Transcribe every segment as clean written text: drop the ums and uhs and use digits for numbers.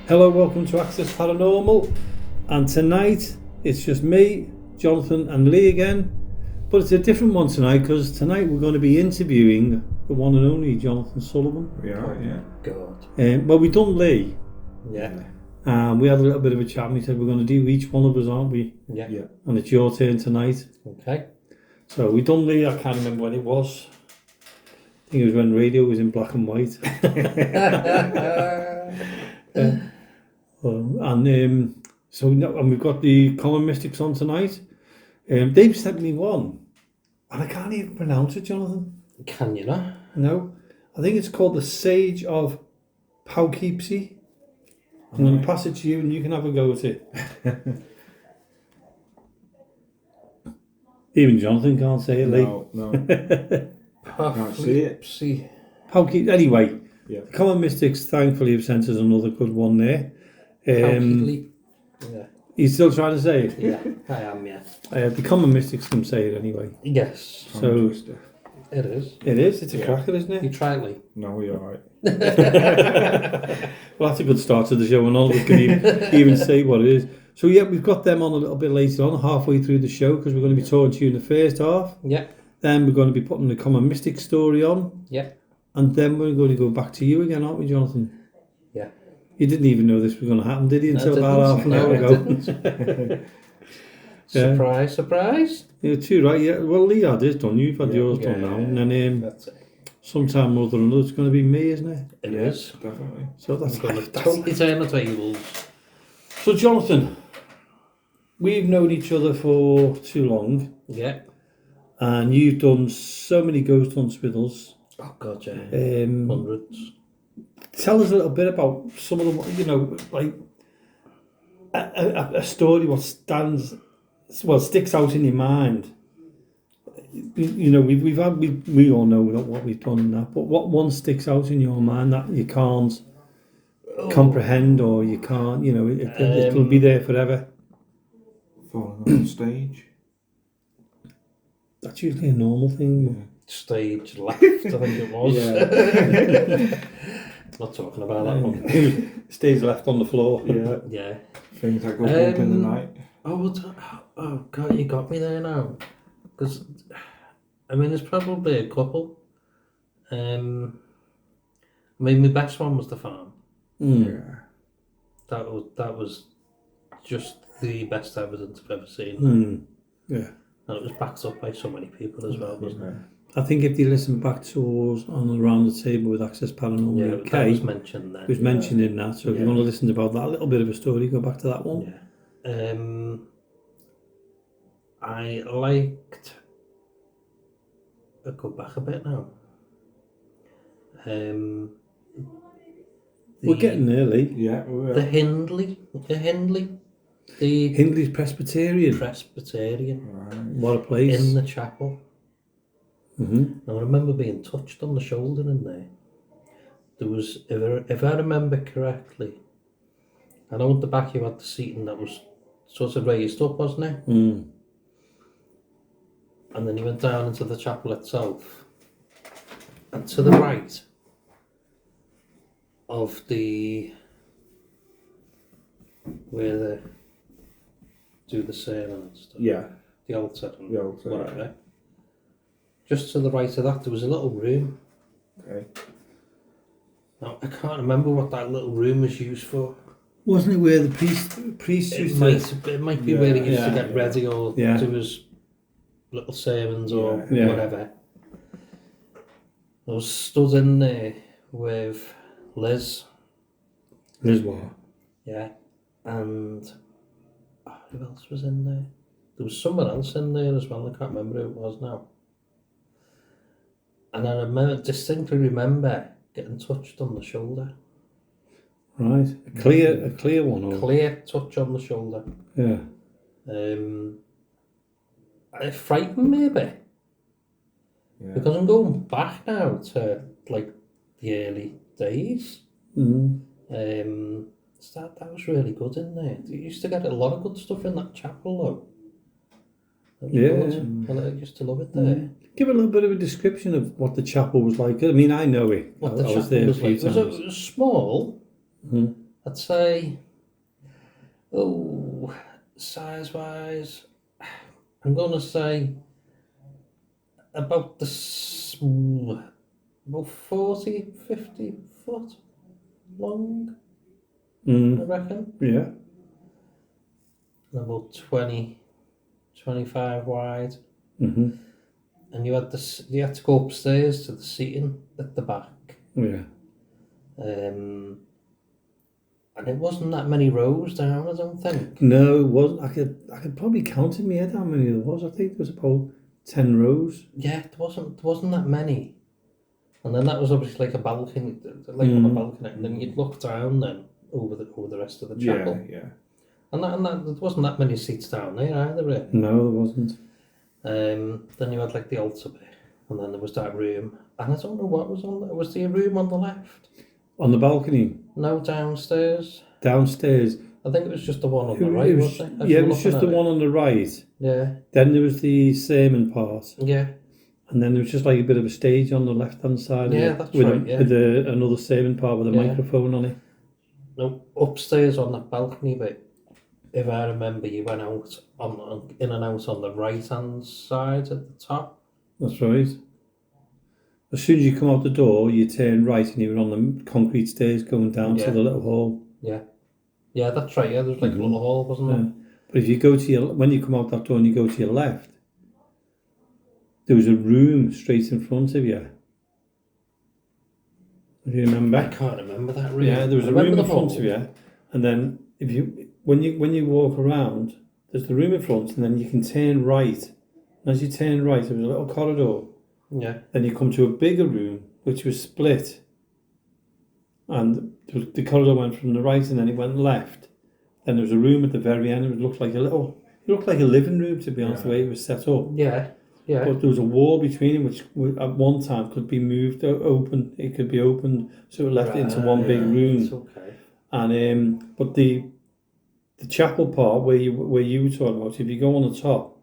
Hello, welcome to Access Paranormal, and tonight it's just me, Jonathan and Lee again, but it's a different one tonight because tonight we're going to be interviewing the one and only Jonathan Sullivan. We are, yeah. God. Well, we've done Lee. Yeah. We had a little bit of a chat and we said we're going to do each one of us, aren't we? Yeah. Yeah. And it's your turn tonight. Okay. So we done Lee, I can't remember when it was. I think it was when radio was in black and white. And we've got the Common Mystics on tonight. They've sent me one, and I can't even pronounce it, Jonathan. Can you not? No. I think it's called the Sage of Poughkeepsie. I'm going to pass it to you, and you can have a go at it. Even Jonathan can't say it, Lee. No. Can't see it. Poughkeepsie. Anyway, yeah. The Common Mystics thankfully have sent us another good one there. Yeah. You're still trying to say it? Yeah, I am, yeah. The Common Mystics can say it anyway. Yes. So it is. It is. It's a cracker, isn't it? You try it, Lee. No, you're alright. Well, that's a good start to the show, and all we can even say what it is. So yeah, we've got them on a little bit later on, halfway through the show, because we're going to be talking to you in the first half. Yeah. Then we're going to be putting the Common Mystic story on. Yeah. And then we're going to go back to you again, aren't we, Jonathan? Yeah. You didn't even know this was going to happen, did you? Until about half an hour ago. Surprise, surprise. You're too right. Yeah. Well, Lee had his done. You've had yours done now, and then that's it. sometime or other, it's going to be me, isn't it? It is definitely. So that's going to tuck it in the tables. So, Jonathan, we've known each other for too long. Yeah. And you've done so many ghost hunts with us. Oh God, yeah. Hundreds. Tell us a little bit about some of them. Like a story what sticks out in your mind. We all know what we've done in that, but what one sticks out in your mind that you can't comprehend, or you can't, it'll be there forever. Falling on the stage. That's usually a normal thing. Yeah. Stage left, I think it was. Yeah. Not talking about that one. Stage left on the floor. Yeah. Yeah. Things that go bump in the night. Oh God, you got me there now. Because, there's probably a couple. My best one was the farm. Yeah. That was just the best evidence I've ever seen. Yeah. And it was backed up by so many people as well, wasn't it? I think if you listen back to us on Around the Table with Access Paranormal UK, that was mentioned then. It was mentioned in that, so if you want to listen about that little bit of a story, go back to that one. Yeah. I liked... I'll go back a bit now. We're getting early. Yeah, we The Hindley. The Hindley's Presbyterian. Right. What a place. In the chapel. Mm-hmm. Now, I remember being touched on the shoulder in there. There was, if I remember correctly, I know at the back you had the seating that was sort of raised up, wasn't it? Mm. And then you went down into the chapel itself. And to the right of where they do the sermon and stuff. Yeah. The altar and whatever. Yeah. Just to the right of that, there was a little room. Okay. Now, I can't remember what that little room was used for. Wasn't it where the priest used to... It might be where he used to get ready or do his little sermons or whatever. I was stood in there with Liz. Liz what? Yeah. And who else was in there? There was someone else in there as well. I can't remember who it was now. And I distinctly remember getting touched on the shoulder. Right. A clear one? Or... Clear touch on the shoulder. Yeah. It frightened me a bit. Yeah. Because I'm going back now to like the early days. Mm-hmm. That was really good in there. You used to get a lot of good stuff in that chapel though. I used to love it there. Give a little bit of a description of what the chapel was like. I mean, I know it. What the chapel was like. It was small. Mm-hmm. I'd say, size-wise, I'm going to say about about 40, 50 foot long, I reckon. Yeah. And about 20, 25 wide. Mm-hmm. And you had to go upstairs to the seating at the back. Yeah. And it wasn't that many rows down, I don't think. No, it wasn't. I could probably count in my head how many there was. I think there was about 10 rows. Yeah, there wasn't that many. And then that was obviously like a balcony, on a balcony, and then you'd look down then over the rest of the chapel. Yeah. And that there wasn't that many seats down there either, really. No, there wasn't. Then you had like the altar bit, and then there was that room, and I don't know what was on there. Was there a room on the left? On the balcony? No, downstairs. Downstairs. I think it was just the one on the right, wasn't it? Yeah, it was just the one on the right. Yeah. Then there was the sermon part. Yeah. And then there was just like a bit of a stage on the left-hand side. Yeah, of it, that's with right, yeah. With another sermon part with a microphone on it. No, upstairs on that balcony bit, if I remember, you went out in and out on the right-hand side at the top. That's right. As soon as you come out the door, you turn right and you were on the concrete stairs going down to the little hall. Yeah. Yeah, that's right, yeah, there was like a little hall, wasn't there? But if you go when you come out that door and you go to your left, there was a room straight in front of you. Do you remember? I can't remember that room. Yeah, there was a room in front of you, and then when you walk around, there's the room in front, and then you can turn right. And as you turn right, there was a little corridor. Yeah. Then you come to a bigger room, which was split, and the corridor went from the right, and then it went left. Then there was a room at the very end. It looked like a living room, to be honest, the way it was set up. Yeah. Yeah. But there was a wall between them, which at one time could be moved open. It could be opened, so it left it into one big room. It's okay. And but the chapel part where you were talking about, if you go on the top,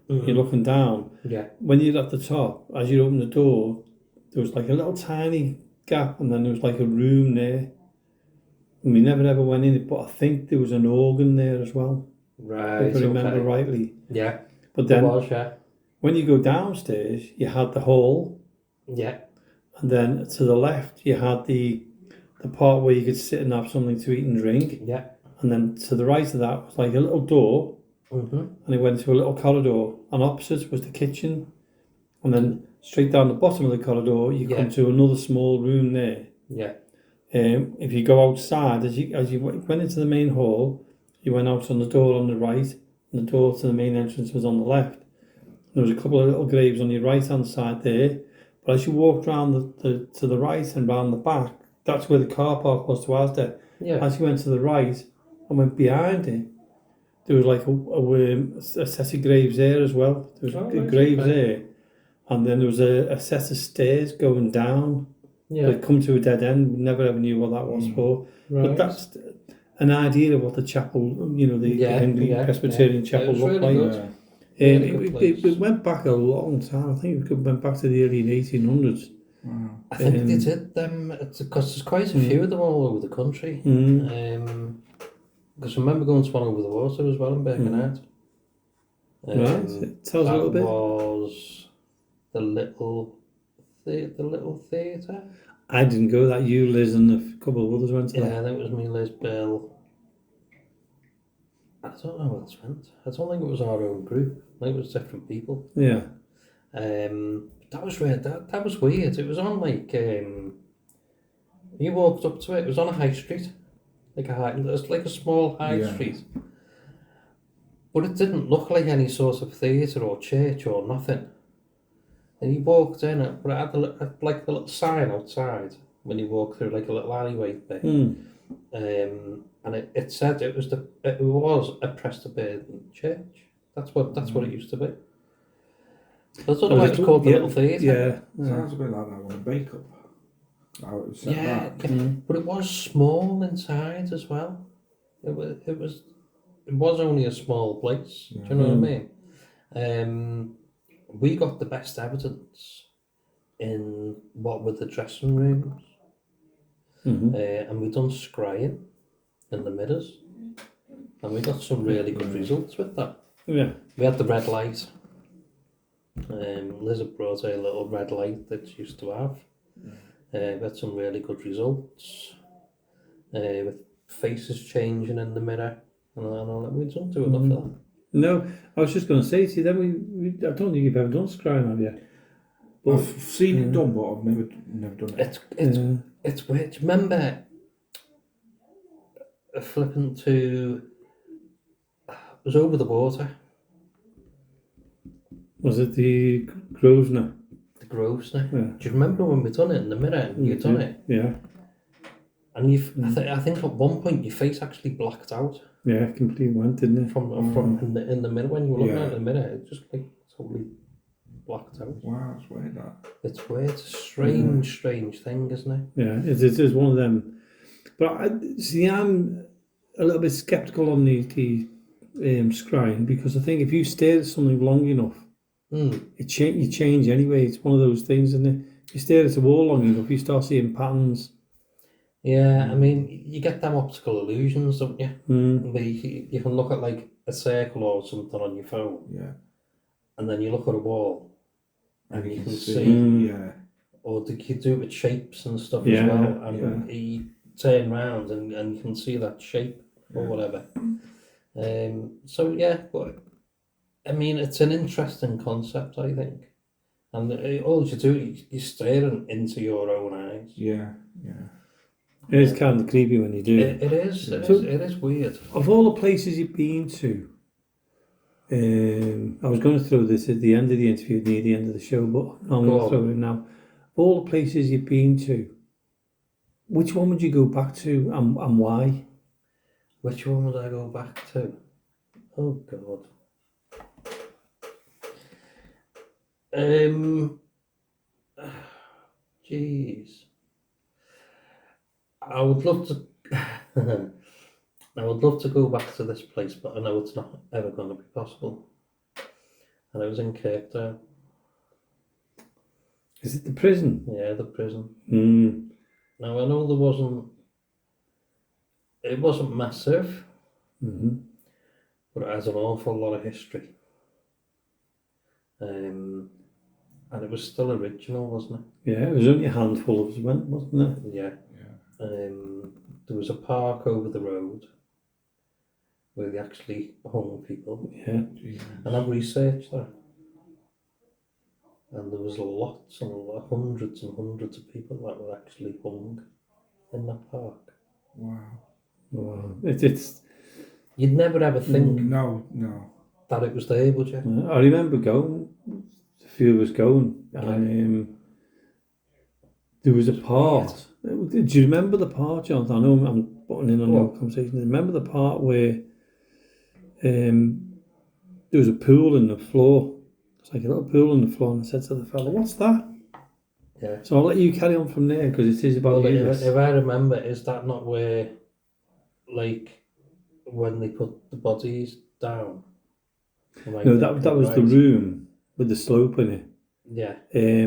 you're looking down. Yeah. When you're at the top, as you open the door, there was like a little tiny gap, and then there was like a room there. And we never ever went in it, but I think there was an organ there as well. Right. If I remember rightly. Yeah. But then, yeah. when you go downstairs, you had the hall. Yeah. And then to the left, you had the part where you could sit and have something to eat and drink. Yeah. And then to the right of that was like a little door. And it went to a little corridor. And opposite was the kitchen. And then straight down the bottom of the corridor, you come to another small room there. Yeah. If you go outside, as you went into the main hall, you went out on the door on the right, and the door to the main entrance was on the left. There was a couple of little graves on your right-hand side there. But as you walked round to the right and round the back, that's where the car park was to Asda. Yeah. As you went to the right and went behind it, there was like a set of graves there as well. There was graves there. And then there was a set of stairs going down. Yeah. They'd come to a dead end. We never ever knew what that was for. Right. But that's an idea of what the chapel, the Anglican Presbyterian chapel looked really like. Good. It went back a long time. I think it went back to the early 1800s. Wow. I think they did them because there's quite a few of them all over the country. Because I remember going to one over the water as well in Birkenhead. Right. Tell us a little bit. That was the little theatre. I didn't go. That you, Liz, and a couple of others went to that. Yeah, that was me, Liz, Bill. I don't know who else went. I don't think it was our own group. I think it was different people. Yeah. That was weird. That was weird. It was on like you walked up to it. It was on a high street, it was like a small high street. But it didn't look like any sort of theatre or church or nothing. And you walked in, but it had like the little sign outside when you walk through like a little alleyway bit. And it said it was a Presbyterian church. That's what it used to be. I don't know why it's called the little theatre. Yeah. Sounds a bit like that one, a bake up. How it was set back. But it was small inside as well. It was only a small place. Do you know what I mean? We got the best evidence in what were the dressing rooms, and we done scrying. in the mirrors. And we got some really good results with that. Yeah. We had the red light. Liz had brought a little red light that she used to have. We had some really good results. With faces changing in the mirror. And all that. We don't do enough of that. No, I was just going to say to you, then we I don't think you've ever done scrying, have you? But, I've seen it done, but I've never done it. It's weird. Do you remember flipping to... It was over the water. Was it the Grosvenor? The Grosvenor. Yeah. Do you remember when we done it in the mirror and you done it? Yeah. And I think at one point your face actually blacked out. Yeah, it completely went, didn't it? From in the mirror when you were looking at the mirror, it just like totally blacked out. Wow, that's weird, that. It's weird. It's a strange thing, isn't it? Yeah, it is one of them. But I'm a little bit sceptical on the scrying, because I think if you stare at something long enough, you change anyway. It's one of those things, isn't it? You stare at a wall long enough, you start seeing patterns. Yeah, I mean, you get them optical illusions, don't you? You can look at like a circle or something on your phone, and then you look at a wall, and you can see, or you do it with shapes and stuff as well, and you turn round and you can see that shape or whatever. So yeah, but I mean, it's an interesting concept, I think, and all you do, you're staring into your own eyes. Yeah. It is kind of creepy when you do it. It is weird. Of all the places you've been to, I was going to throw this at the end of the interview, near the end of the show, but I'm going to throw it in now. Of all the places you've been to, which one would you go back to, and why? Which one would I go back to? Oh God. Jeez. I would love to. I would love to go back to this place, but I know it's not ever going to be possible. And I was in Cape Town. Is it the prison? Yeah, the prison. Now I know it wasn't massive, but it has an awful lot of history. And it was still original, wasn't it? Yeah, it was only a handful of us went, wasn't it? Yeah. There was a park over the road where they actually hung people. Yeah. And I've researched that. And there was lots and hundreds and hundreds of people that were actually hung in that park. Wow. It's You'd never ever think No. that it was there, would you? I remember going, a few of us going, and there was a part. Do you remember the part, Jonathan? I know I'm butting in on your conversation. Do you remember the part where there was a pool in the floor? It's like a little pool in the floor, and I said to the fella, "What's that?" Yeah. So I'll let you carry on from there, because it is about you. If I remember, is that not where, like, when they put the bodies down? No, that was the room with the slope in it. Yeah.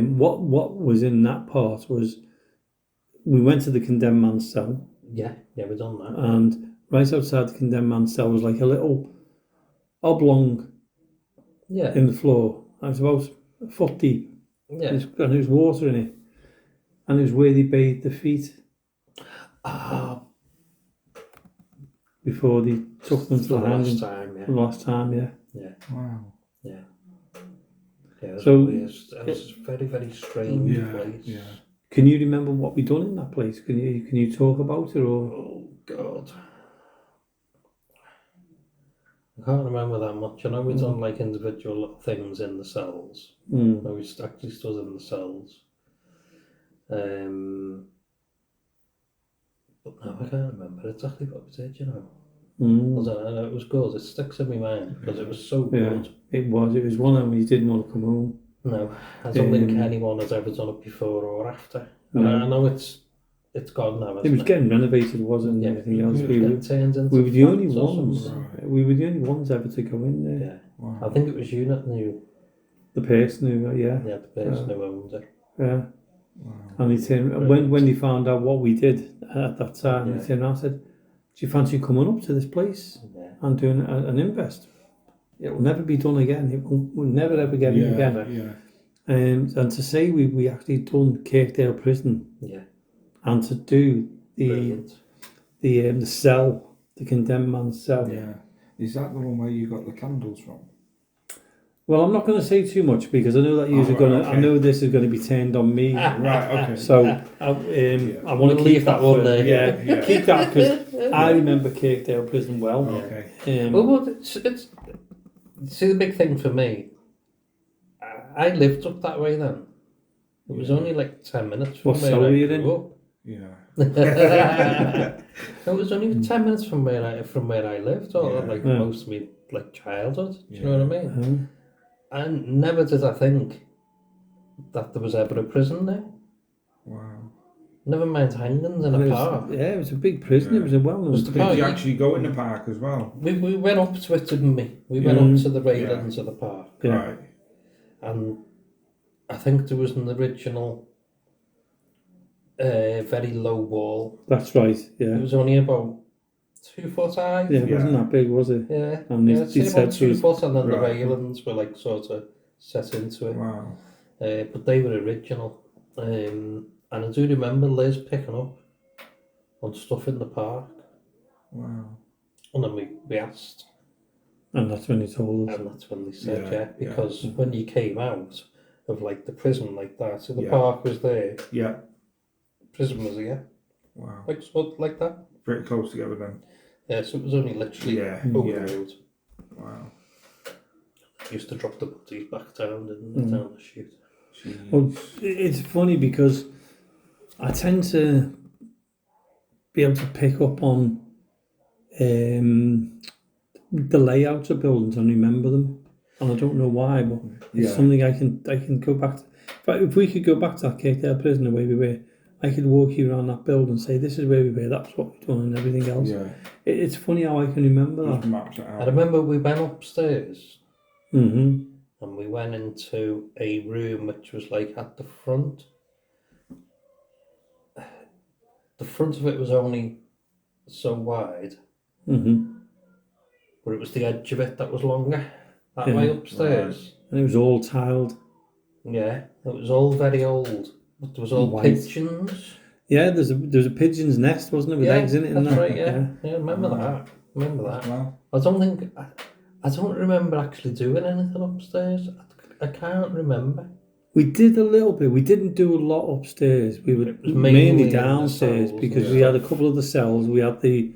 What was in that part was, we went to the condemned man's cell. Yeah, we done that. And right outside the condemned man's cell was like a little oblong in the floor. It was about a foot deep. Yeah. And there was water in it. And it was where they bathed the feet. Before they took them to the hanging. The last time, yeah. Yeah. Wow. Yeah. Yeah, So it was a very, very strange place. Yeah. Can you remember what we done in that place? Can you talk about it, or? Oh God, I can't remember that much. I know we done like individual little things in the cells. I know we actually stood in the cells. But no, I can't remember exactly what we did. You know. I don't know, it was good. It sticks in my mind because it was so good. It was one of them you didn't want to come home. No, I don't think anyone has ever done it before or after. I know it's gone now. It was getting renovated, wasn't it? Anything else? We were the only ones. We were the only ones ever to go in there. Yeah, wow. I think it was you that knew. The person who, yeah, the person who owned it. Yeah. Wow. And he turned, when they found out what we did at that time, he turned around and said, you fancy coming up to this place and doing an invest? It will never be done again. We'll never ever get it again. Yeah. And to say we actually done Kirkdale Prison, and to do the cell, the condemned man's cell. Yeah. Is that the one where you got the candles from? Well, I'm not going to say too much because I know that you're going to. I know this is going to be turned on me. Right. Okay. So I want to keep that one there. Yeah. Keep that because I remember Kirkdale Prison well. Okay. Well, it's see the big thing for me. I lived up that way then. It was only like 10 minutes from where I grew up. Yeah. It was only 10 minutes from where I lived, or most of me childhood. Do you know what I mean? And never did I think that there was ever a prison there. Wow. Never mind hangings in a park. Yeah, it was a big prison. It was a well-known prison. Did you actually go in the park as well? We went up to it, didn't we? We went up to the railings of the park. Yeah. Right. And I think there was an original very low wall. That's right, yeah. It was only about 2 foot high. Yeah, it wasn't that big, was it? Yeah. And I'd say about 2 foot, and then the Right. railings were sort of set into it. Wow. But they were original. And I do remember Liz picking up on stuff in the park. Wow. And then we asked. And that's when he told us. And that's when they said, because when you came out of the prison like that, so the Yeah. park was there, Yeah. prison was here, Wow. like that. Pretty close together then. Yeah, so it was only literally over the road. Wow. Used to drop the bodies back down and down the chute. Jeez. Well, it's funny because I tend to be able to pick up on the layouts of buildings and remember them, and I don't know why, but it's something I can go back to. But if we could go back to that Kirkdale Prison the way we were, I could walk you around that building and say, this is where we were, that's what we've done, and everything else. Yeah. It's funny how I can remember that. Maps it out. I remember we went upstairs Mm-hmm. and we went into a room which was at the front. The front of it was only so wide, Mm-hmm. but it was the edge of it that was longer. That way upstairs. And it was all tiled. Yeah, it was all very old. But there was all White. pigeons. Yeah, there's a pigeon's nest, wasn't it, with eggs in it? That's and that? right, yeah. Remember that. Remember that. Wow. I don't remember actually doing anything upstairs. I can't remember. We did a little bit. We didn't do a lot upstairs. We were It was mainly in the downstairs cells, because we had a couple of the cells. We had the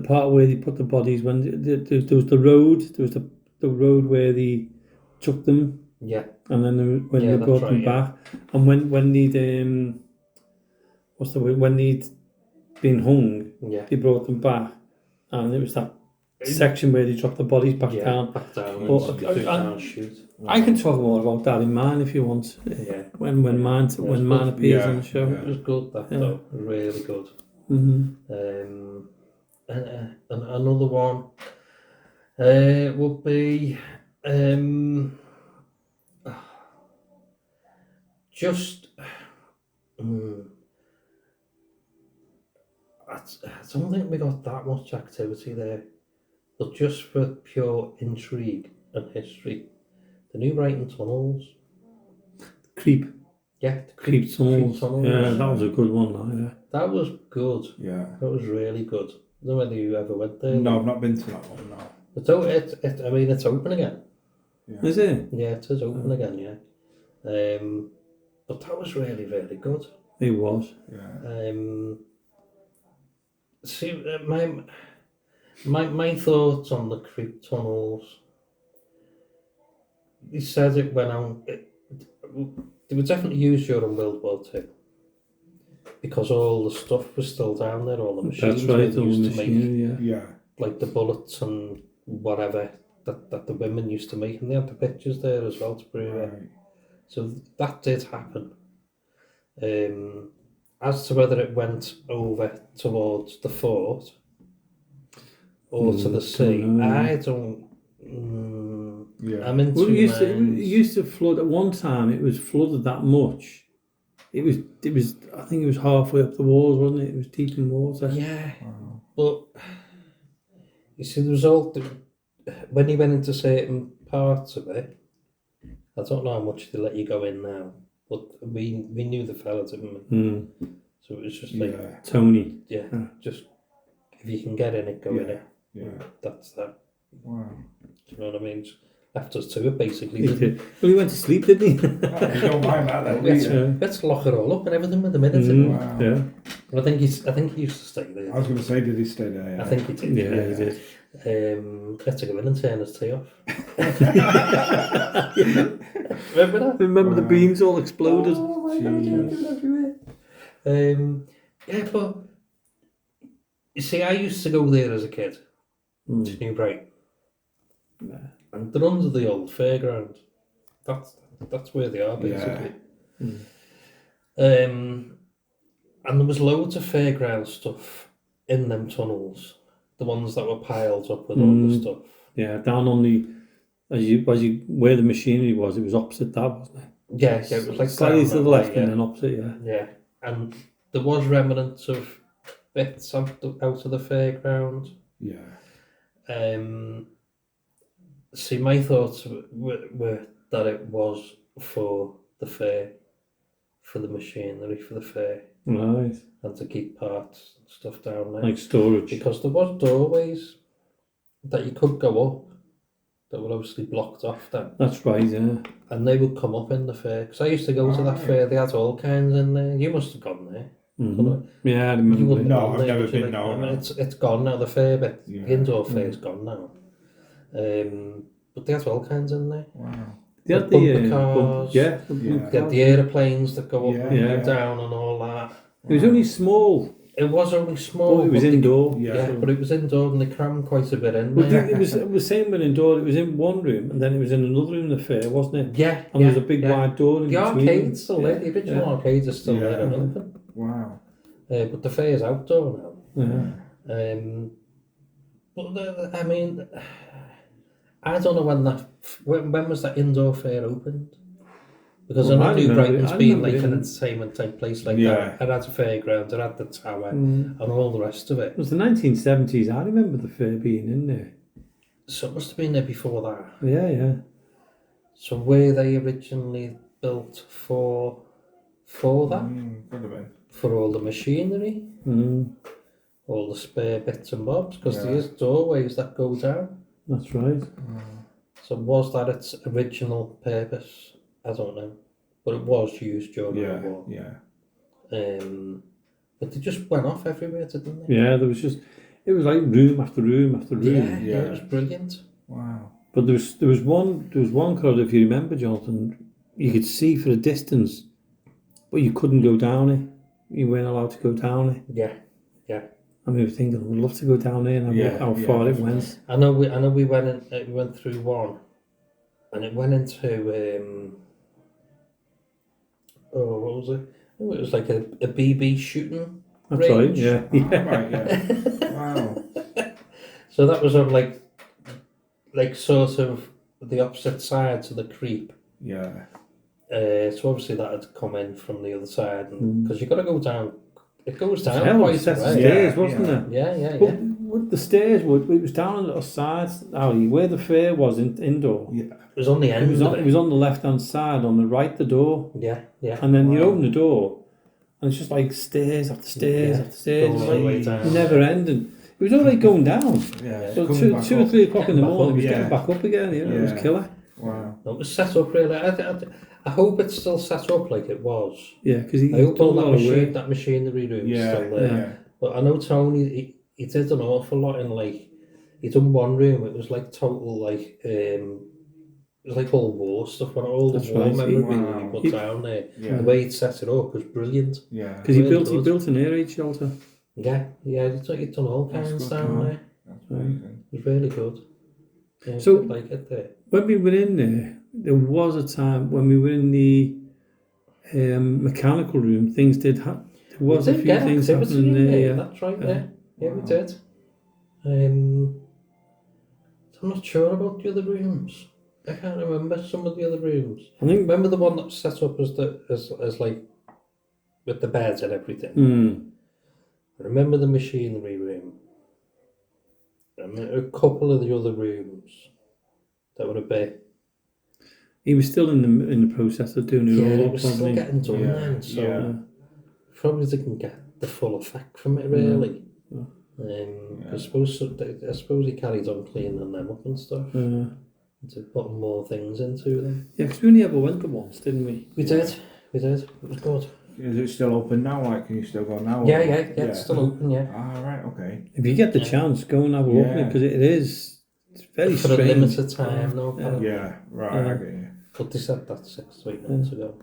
part where they put the bodies when there was the road. There was the road where they took them. Yeah. And then when they brought them back, and when they'd when they'd been hung, they brought them back, and it was that section where they dropped the bodies back down. Back down. But I can talk more about that in mine if you want. Yeah. When mine appears on the show. It was good though. Really good. Mm-hmm. And another one would be just I don't think we got that much activity there, but just for pure intrigue and history, the New Brighton tunnels. Creep. Yeah, the Creep tunnels. Yeah, that was a good one. That was good. Yeah. That was really good. I don't know whether you ever went there. No, I've not been to that one, no. But it's open again. Yeah. Is it? Yeah, it is open again, yeah. But that was really, really good. It was. Yeah. See, my thoughts on the creep tunnels. He said it went on. They were definitely used during World War II because all the stuff was still down there. All the machines That's right. were used to make, Yeah. like the bullets and whatever that the women used to make, and they had the pictures there as well to prove it. So that did happen. As to whether it went over towards the fort or to the sea, I don't. Yeah. I'm into Well, it used to flood at one time. It was flooded that much It was. I think it was halfway up the walls, wasn't it? It was deep in water. Yeah, Wow. but you see, the result when you went into certain parts of it, I don't know how much they let you go in now, but we knew the fella, didn't we? Mm. So it was just like, Yeah. Tony. yeah, Yeah. just if you can get in it, go in Yeah. it. Yeah. That's that. Wow. Do you know what I mean? Just left us to it, basically. He Didn't did. Well, he went to sleep, didn't he? Oh, you don't mind that then, do Let's, you? let's lock it all up and everything with a minute. Wow. Yeah. I think he used to stay there. I was going to say, did he stay there? Yeah. I think he did. Yeah, he did. Let's go in and turn his tea off. Remember that? Remember the beams all exploded? Oh my God, Jesus. everywhere. Yeah, but you see, I used to go there as a kid to New Brighton. Yeah. And they're under the old fairground. That's where they are, basically. And there was loads of fairground stuff in them tunnels. The ones that were piled up with all the stuff. Yeah, down on the as you where the machinery was, it was opposite that, wasn't it? Yeah, it was like Slightly down to the that left way, and then opposite, yeah. Yeah, and there was remnants of bits out of the fairground. Yeah. See, my thoughts were that it was for the fair, for the machinery for the fair, Right. and to keep parts and stuff down there. Like storage. Because there was doorways that you could go up that were obviously blocked off then. That's right, yeah. And they would come up in the fair. Because I used to go to that fair, they had all kinds in there. You must have gone there. Yeah, I You remember. wouldn't No, have gone I've there, never would you? been, no, I mean, no. it's gone now, the fair bit. Yeah. The indoor fair's gone now. But they had all kinds in there. Wow. They had bumper cars. yeah. They had the aeroplanes that go up Yeah, and yeah. down and all that. It was only small. It was only small. Oh, it was but indoor. Yeah, but it was indoor and they crammed quite a bit in Well, there. it was same with indoor. It was in one room and then it was in another room in the fair, wasn't it? Yeah, And there was a big wide door in The between. arcade's still there. The original arcades are still there and Yeah. open. Wow. But the fair's outdoor now. Yeah. But I mean, I don't know when was that indoor fair opened? Because Well, I know New Brighton's been remember like it. an entertainment type place like Yeah. that. It had a fairground, it had the tower, and all the rest of it. It was the 1970s. I remember the fair being in there. So it must have been there before that. Yeah, yeah. So were they originally built for that? Could have been. For all the machinery? All the spare bits and bobs? Because there is doorways that go down. That's right. So was that its original purpose? I don't know. But it was used during the war. Yeah. But they just went off everywhere, didn't they? Yeah, there was just, it was like room after room after room. Yeah, it was brilliant. Wow. But there was one corridor, if you remember, Jonathan, you could see for a distance, but you couldn't go down it. You weren't allowed to go down it. Yeah. And we were thinking, we'd love to go down there and have a look how far it went. I know we went through one, and it went into what was it? Oh, it was like a BB shooting That's range. right, yeah. Right, yeah. Wow. So that was on like sort of the opposite side to the creep. Yeah. So obviously that had come in from the other side, because you've got to go down. It goes down Hell, quite it set a the way. stairs, wasn't it? Yeah. But with the stairs, it was down on the side alley where the fair was indoor. Yeah. It was on the end of It was on the left-hand side, on the right, the door. Yeah. And then you open the door, and it's just like stairs after stairs after stairs. Going It's all the way like down. never ending. It was already going down. Yeah. So Coming back 2 or up. 3 o'clock in the Getting back morning, it up, was yeah. getting back up again. You know, it was Yeah. killer. Wow. It was set up really. I hope it's still set up like it was. Yeah, because he I hope done a all lot of work. that machinery room is Yeah. still there. Yeah. But I know Tony, he did an awful lot in like, he done one room, it was like total like, it was like all war stuff, and all the That's war right. memorabilia he Wow. put down there. Yeah. The way he'd set it up was brilliant. Yeah. Because he Really built good. an air raid shelter. Yeah, he'd done all That's kinds good, down yeah. there. That's amazing. It was really good. Yeah, So- I did like it there. When we were in there was a time when we were in the mechanical room, things did happen. There was We a did few get things activity happening in there. there, Yeah. that's right, Yeah. yeah. We Wow. did. I'm not sure about the other rooms. I can't remember some of the other rooms. I think Remember the one that was set up as like with the beds and everything. I remember the machinery room. I remember a couple of the other rooms that were a bit. He was still in the process of doing it all It up, was wasn't still he? getting done then, so probably didn't get the full effect from it really. I suppose he carried on cleaning them up and stuff. To put more things into them. Yeah, because we only ever went there once, didn't we? We did. It was good. Is it still open now? Like, can you still go now? Yeah, it's still open, yeah. Ah, right, okay. If you get the chance, go and have a look at it, because it's very For strange. a limited time, no. Yeah, right, I get you. But they said that 6 to 8 months ago.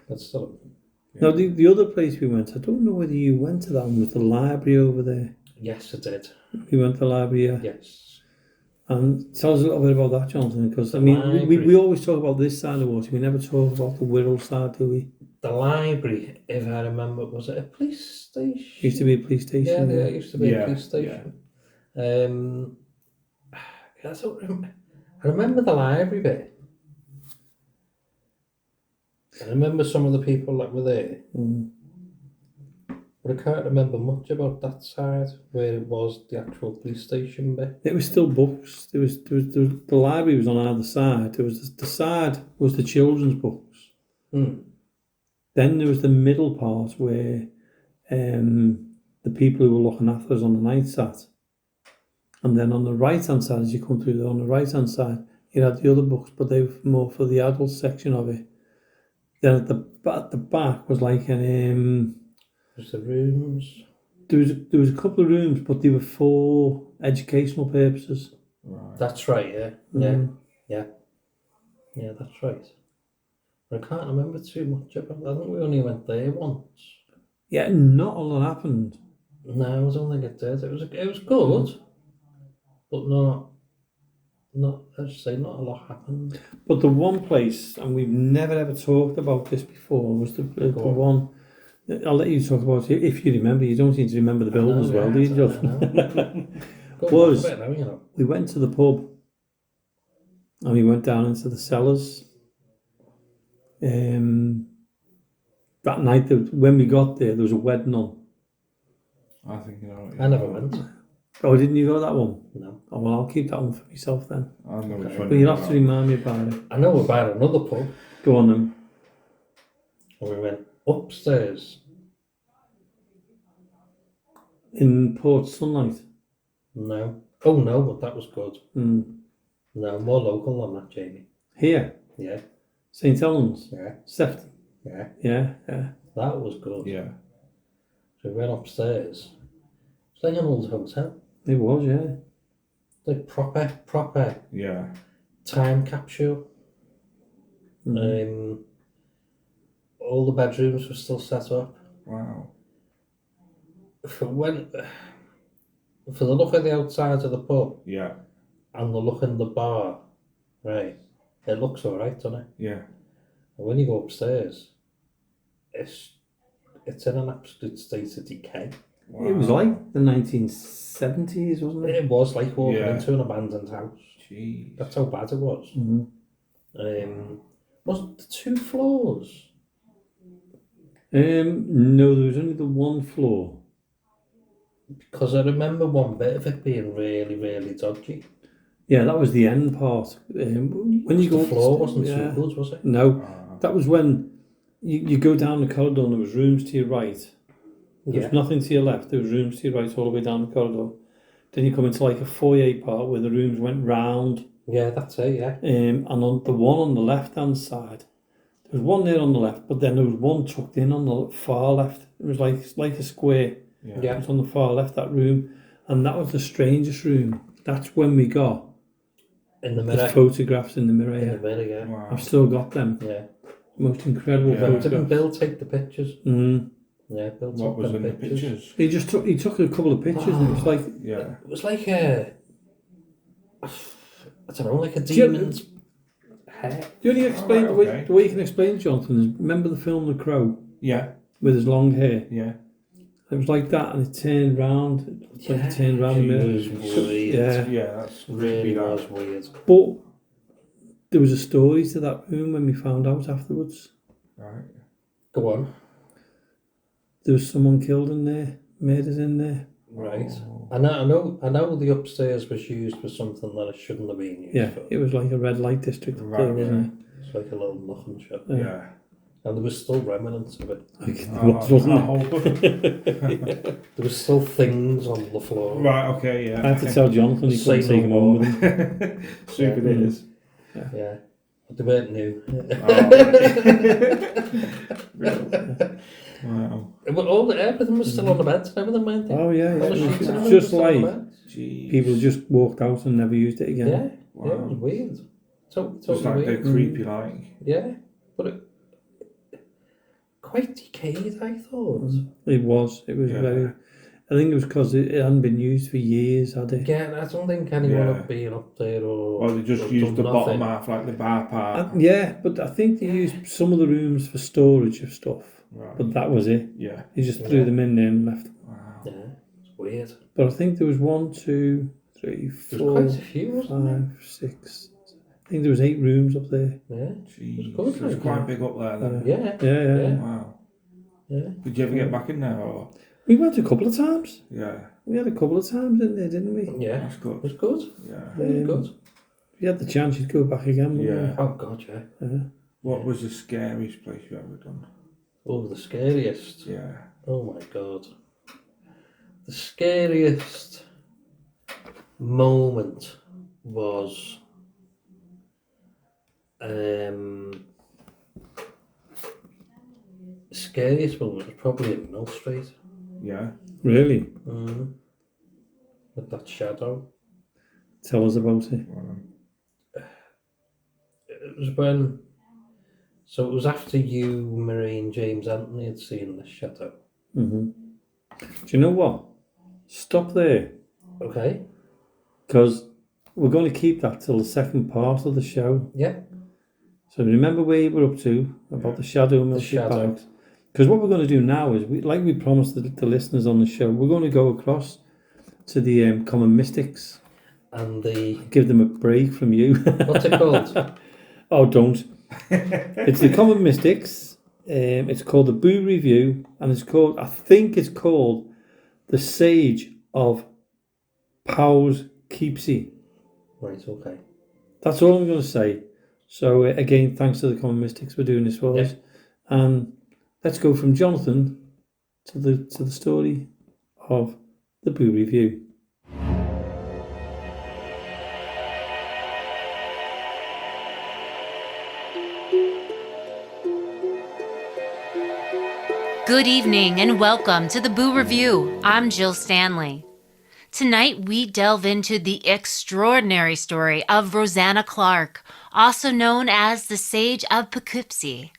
That's still open. Now, the other place we went, I don't know whether you went to that one, was the library over there. Yes, it did. We went to the library, yeah. Yes. And tell us a little bit about that, Jonathan, because, I mean, we always talk about this side of the water, we never talk about the Wirral side, do we? The library, if I remember, was it a police station? Used to be a police station. Yeah, it used to be a police station. I remember the library bit. I remember some of the people that were there. But I can't remember much about that side, where it was the actual police station bit. It was still books. There was the library was on either side. There was the side was the children's books. Then there was the middle part where the people who were looking after us on the night sat. And then on the right hand side, as you come through there, on the right hand side, you had the other books, but they were more for the adult section of it. Then at the back was like an was the rooms. There was a couple of rooms, but they were for educational purposes. Right. That's right, yeah. Yeah, that's right. But I can't remember too much about it. I think we only went there once. Yeah, not a lot happened. No, I don't think it did. It was good, but not a lot happened. But the one place, and we've never ever talked about this before, was the one. I'll let you talk about it if you remember. You don't seem to remember the building as well, do you, Jonathan? We went to the pub and we went down into the cellars. That night, when we got there was a wedding on. I think you know. I never went. Oh, didn't you go to that one? No. Oh, well, I'll keep that one for myself then. I know which one. But you'll have to remind me about it. I know about another pub. Go on then. And we went upstairs. In Port Sunlight? No. Oh no, but that was good. No, more local than that, Jamie. Here? Yeah. St. Helens? Yeah. Sefton? Yeah. Yeah. That was good. Yeah. So we went upstairs. It's like an old hotel. It was, yeah. Like proper Yeah. time capsule. All the bedrooms were still set up. Wow. For the look at the outside of the pub, Yeah. and the look in the bar, right, it looks alright, doesn't it? Yeah. And when you go upstairs, it's in an absolute state of decay. Wow. It was like the 1970s, wasn't it? It was like walking into an abandoned house. Jeez. That's how bad it was. Was it the 2 floors? No, there was only the one floor. Because I remember one bit of it being really, really dodgy. Yeah, that was the end part. When you go The floor wasn't yeah. too good, was it? No, that was when you go down the corridor and there was rooms to your right. There was nothing to your left. There was rooms to your right all the way down the corridor. Then you come into like a foyer part where the rooms went round. Yeah, that's it, yeah. And on the one on the left-hand side, there was one there on the left, but then there was one tucked in on the far left. It was like a square. Yeah. It was on the far left, that room. And that was the strangest room. That's when we got in the mirror. The photographs in the mirror. In the mirror, yeah. Wow. I've still got them. Yeah. Most incredible Didn't photographs. Bill take the pictures? Yeah, Bill took What was the in the pictures. pictures? He took a couple of pictures and it was like... Yeah. It was like a... I don't know, like a demon's hair. The only explain Oh, right, okay. the way you can explain Jonathan is, remember the film The Crow? Yeah. With his long hair? Yeah. It was like that and it turned round. It turned round the mirror. It was weird. Yeah, that's Really creepy, that. was weird. But there was a story to that room when we found out afterwards. Right. Go on. there was someone killed in there, murdered in there. Right. I know the upstairs was used for something that it shouldn't have been used Yeah, for. it was like a red light district up there, wasn't it? It's like a little nothing shop. Yeah. And there was still remnants of it. Like it was, wasn't it? There was still things on the floor. Right, okay, yeah. I had to tell Jonathan he couldn't take him home with him. Souvenirs. Yeah. But they weren't new. Wow. But everything was still on the beds and everything, weren't they? Oh yeah, All the yeah. sheets and It was everything just still on the like beds. Jeez. people just walked out and never used it again. Yeah, Wow. yeah, it was weird. It's Totally like weird. they're creepy, like. Yeah, but quite decayed, I thought. It was very. I think it was because it hadn't been used for years, had it? Again, I don't think anyone had been up there or Or they just or used the done bottom nothing. half, like the bar part. Yeah, but I think they used some of the rooms for storage of stuff. Right. But that was it. Yeah. He just threw them in there and left them. Wow. Yeah, it's weird. But I think there was 1, 2, 3, There 4, was quite a few, wasn't there? 5, 6. I think there was 8 rooms up there. Yeah, Jeez. good, So it's like, quite big up there then. yeah, Yeah. Wow. yeah. Did you ever get back in there or? We went a couple of times. Yeah. We had a couple of times in there, didn't we? Yeah, That's it good. was good. Yeah. Really good. If you had the chance, you'd go back again. wouldn't Yeah. Oh God, yeah. you? What was the scariest place you ever done? Oh, the scariest. Yeah. Oh my God. The scariest moment was scariest moment was probably in Mill Street. Yeah. Really? With that shadow. Tell us about it. It was when, so it was after you, Marie and James Anthony had seen the shadow. Do you know what? Stop there. Okay. Because we're going to keep that till the second part of the show. Yeah. So remember where you were up to about the shadow and The shadow. Because what we're going to do now is, like we promised the listeners on the show, we're going to go across to the Common Mystics. And the, Give them a break from you. what's it called? Oh, don't. It's the Common Mystics. It's called the Boo Review, and I think it's called the Sage of Poughkeepsie. Right, okay. That's all I'm going to say. So again, thanks to the Common Mystics for doing this for us. And let's go from Jonathan to the story of the Boo Review. Good evening and welcome to the Boo Review. I'm Jill Stanley. Tonight we delve into the extraordinary story of Rosanna Clark, also known as the Sage of Poughkeepsie.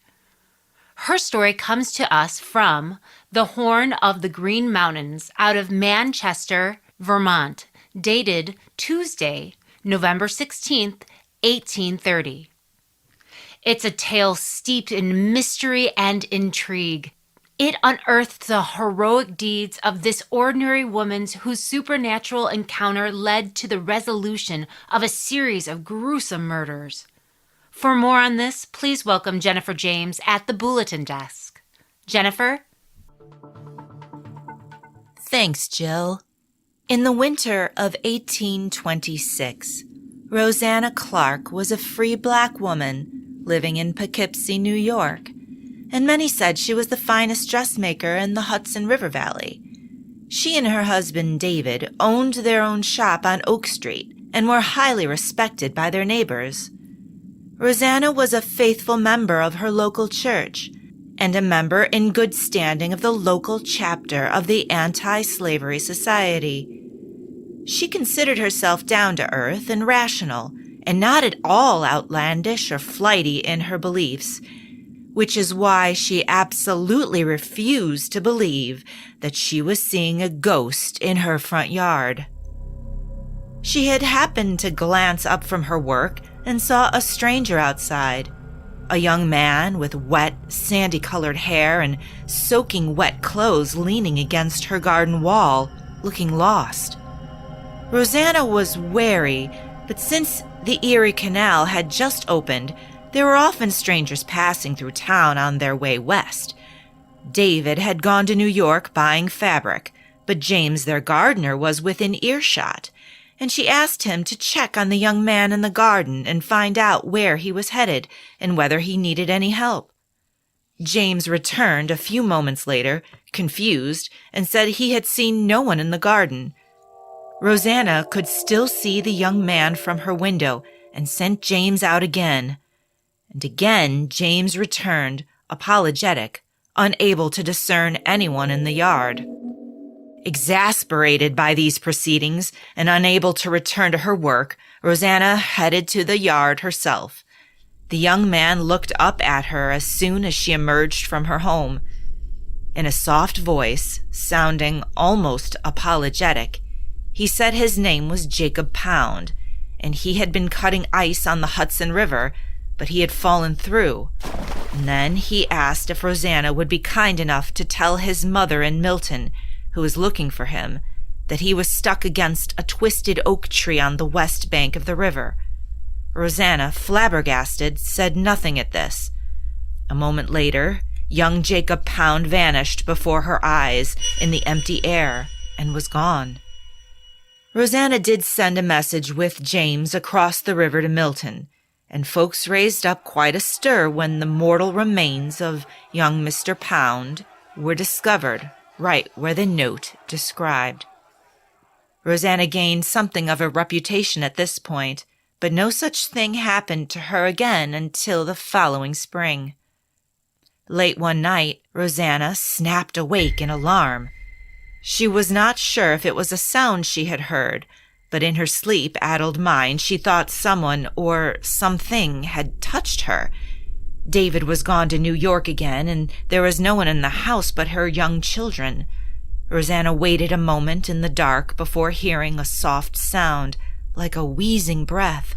Her story comes to us from the Horn of the Green Mountains out of Manchester, Vermont, dated Tuesday, November 16th, 1830. It's a tale steeped in mystery and intrigue. It unearthed the heroic deeds of this ordinary woman whose supernatural encounter led to the resolution of a series of gruesome murders. For more on this, please welcome Jennifer James at the Bulletin Desk. Jennifer? Thanks, Jill. In the winter of 1826, Rosanna Clark was a free black woman living in Poughkeepsie, New York, and many said she was the finest dressmaker in the Hudson River Valley. She and her husband, David, owned their own shop on Oak Street and were highly respected by their neighbors. Rosanna was a faithful member of her local church and a member in good standing of the local chapter of the Anti-Slavery Society. She considered herself down to earth and rational, and not at all outlandish or flighty in her beliefs, which is why she absolutely refused to believe that she was seeing a ghost in her front yard. She had happened to glance up from her work and saw a stranger outside, a young man with wet, sandy-colored hair and soaking wet clothes leaning against her garden wall, looking lost. Rosanna was wary, but since the Erie Canal had just opened, there were often strangers passing through town on their way west. David had gone to New York buying fabric, but James, their gardener, was within earshot, and she asked him to check on the young man in the garden and find out where he was headed and whether he needed any help. James returned a few moments later, confused, and said he had seen no one in the garden. Rosanna could still see the young man from her window and sent James out again. And again James returned, apologetic, unable to discern anyone in the yard. Exasperated by these proceedings and unable to return to her work, Rosanna headed to the yard herself. The young man looked up at her as soon as she emerged from her home. In a soft voice, sounding almost apologetic, he said his name was Jacob Pound, and he had been cutting ice on the Hudson River, but he had fallen through. And then he asked if Rosanna would be kind enough to tell his mother in Milton, who was looking for him, that he was stuck against a twisted oak tree on the west bank of the river. Rosanna, flabbergasted, said nothing at this. A moment later, young Jacob Pound vanished before her eyes in the empty air and was gone. Rosanna did send a message with James across the river to Milton, and folks raised up quite a stir when the mortal remains of young Mr. Pound were discovered right where the note described. Rosanna gained something of a reputation at this point, but no such thing happened to her again until the following spring. Late one night, Rosanna snapped awake in alarm. She was not sure if it was a sound she had heard, but in her sleep-addled mind she thought someone or something had touched her. David was gone to New York again, and there was no one in the house but her young children. Rosanna waited a moment in the dark before hearing a soft sound, like a wheezing breath.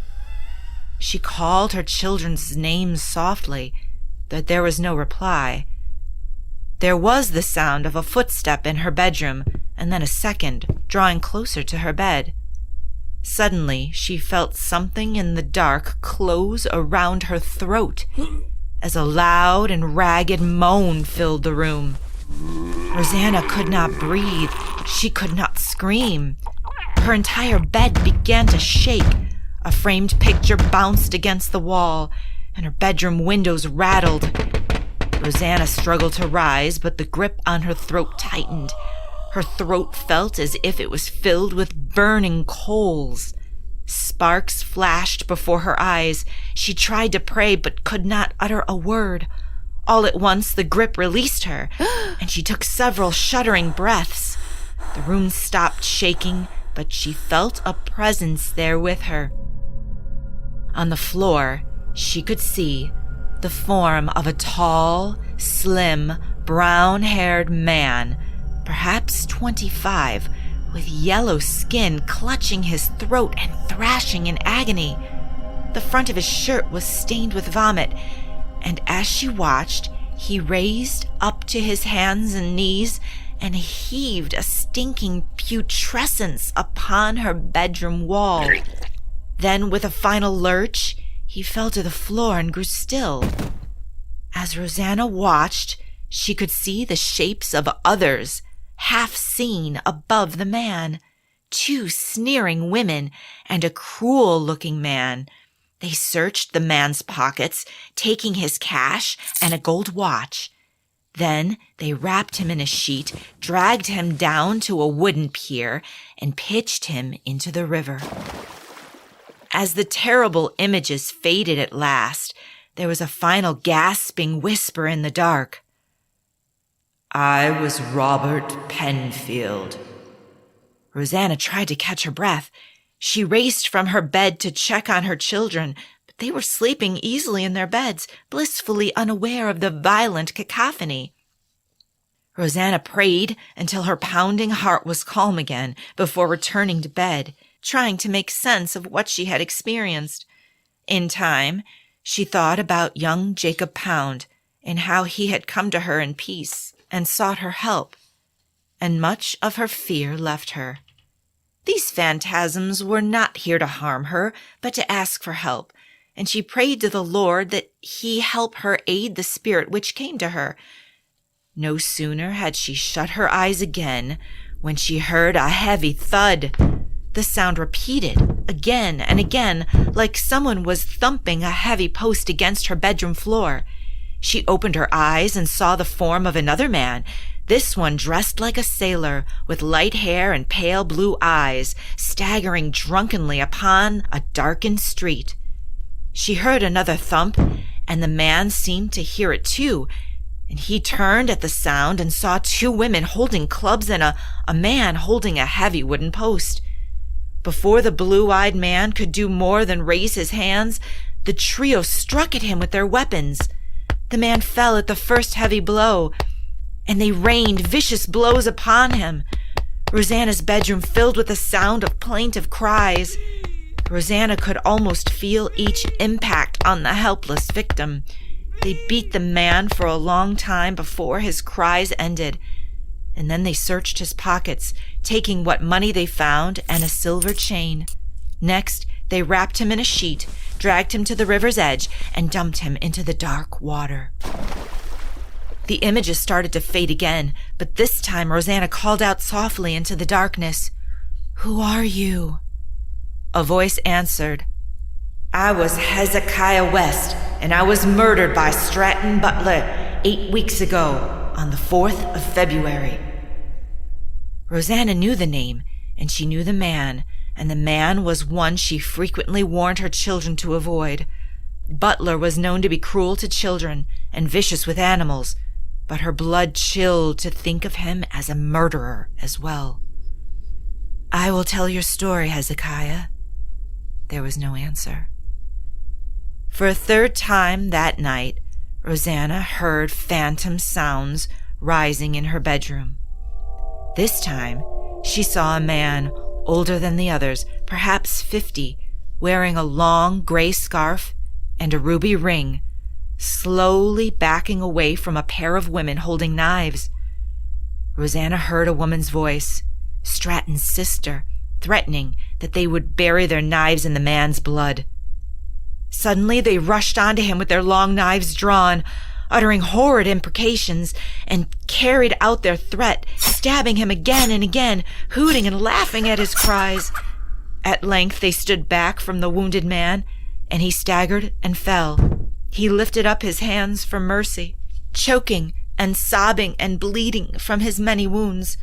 She called her children's names softly, but there was no reply. There was the sound of a footstep in her bedroom, and then a second, drawing closer to her bed. Suddenly, she felt something in the dark close around her throat, as a loud and ragged moan filled the room. Rosanna could not breathe. She could not scream. Her entire bed began to shake. A framed picture bounced against the wall, and her bedroom windows rattled. Rosanna struggled to rise, but the grip on her throat tightened. Her throat felt as if it was filled with burning coals. Sparks flashed before her eyes. She tried to pray, but could not utter a word. All at once, the grip released her, and she took several shuddering breaths. The room stopped shaking, but she felt a presence there with her. On the floor, she could see the form of a tall, slim, brown-haired man, perhaps 25, with yellow skin clutching his throat and thrashing in agony. The front of his shirt was stained with vomit, and as she watched, he raised up to his hands and knees and heaved a stinking putrescence upon her bedroom wall. Then, with a final lurch, he fell to the floor and grew still. As Rosanna watched, she could see the shapes of others, half seen above the man, 2 sneering women and a cruel-looking man. They searched the man's pockets, taking his cash and a gold watch. Then they wrapped him in a sheet, dragged him down to a wooden pier, and pitched him into the river. As the terrible images faded at last, there was a final gasping whisper in the dark. "I was Robert Penfield." Rosanna tried to catch her breath. She raced from her bed to check on her children, but they were sleeping easily in their beds, blissfully unaware of the violent cacophony. Rosanna prayed until her pounding heart was calm again before returning to bed, trying to make sense of what she had experienced. In time, she thought about young Jacob Pound and how he had come to her in peace and sought her help, and much of her fear left her. These phantasms were not here to harm her, but to ask for help, and she prayed to the Lord that he help her aid the spirit which came to her. No sooner had she shut her eyes again when she heard a heavy thud. The sound repeated again and again, like someone was thumping a heavy post against her bedroom floor. She opened her eyes and saw the form of another man, this one dressed like a sailor, with light hair and pale blue eyes, staggering drunkenly upon a darkened street. She heard another thump, and the man seemed to hear it too, and he turned at the sound and saw two women holding clubs and a man holding a heavy wooden post. Before the blue-eyed man could do more than raise his hands, the trio struck at him with their weapons. The man fell at the first heavy blow, and they rained vicious blows upon him. Rosanna's bedroom filled with the sound of plaintive cries. Rosanna could almost feel each impact on the helpless victim. They beat the man for a long time before his cries ended, and then they searched his pockets, taking what money they found and a silver chain. Next, they wrapped him in a sheet, dragged him to the river's edge, and dumped him into the dark water. The images started to fade again, but this time Rosanna called out softly into the darkness, "Who are you?" A voice answered, "I was Hezekiah West, and I was murdered by Stratton Butler 8 weeks ago on the 4th of February." Rosanna knew the name, and she knew the man, and the man was one she frequently warned her children to avoid. Butler was known to be cruel to children and vicious with animals, but her blood chilled to think of him as a murderer as well. "I will tell your story, Hezekiah." There was no answer. For a third time that night, Rosanna heard phantom sounds rising in her bedroom. This time, she saw a man older than the others, perhaps 50, wearing a long gray scarf and a ruby ring, slowly backing away from a pair of women holding knives. Rosanna heard a woman's voice, Stratton's sister, threatening that they would bury their knives in the man's blood. Suddenly they rushed onto him with their long knives drawn, uttering horrid imprecations, and carried out their threat, stabbing him again and again, hooting and laughing at his cries. At length they stood back from the wounded man, and he staggered and fell. He lifted up his hands for mercy, choking and sobbing and bleeding from his many wounds.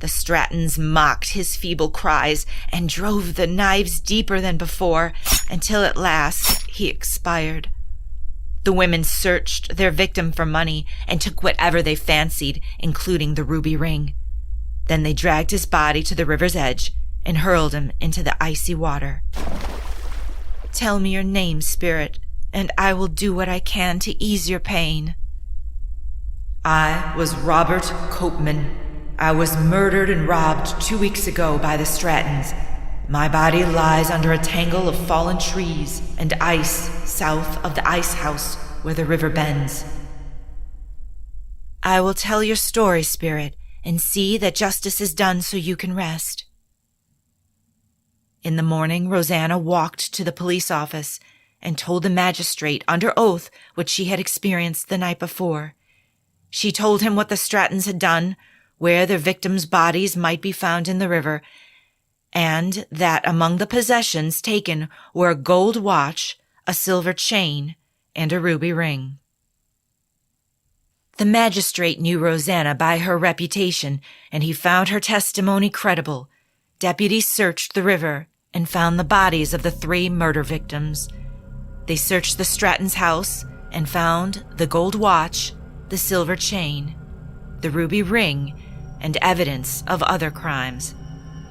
The Strattons mocked his feeble cries and drove the knives deeper than before, until at last he expired. The women searched their victim for money and took whatever they fancied, including the ruby ring. Then they dragged his body to the river's edge and hurled him into the icy water. "Tell me your name, spirit, and I will do what I can to ease your pain." "I was Robert Copeman. I was murdered and robbed 2 weeks ago by the Strattons. My body lies under a tangle of fallen trees and ice south of the ice house where the river bends." "I will tell your story, spirit, and see that justice is done so you can rest." In the morning, Rosanna walked to the police office and told the magistrate under oath what she had experienced the night before. She told him what the Strattons had done, where their victims' bodies might be found in the river, and that among the possessions taken were a gold watch, a silver chain, and a ruby ring. The magistrate knew Rosanna by her reputation, and he found her testimony credible. Deputies searched the river and found the bodies of the 3 murder victims. They searched the Strattons' house and found the gold watch, the silver chain, the ruby ring, and evidence of other crimes.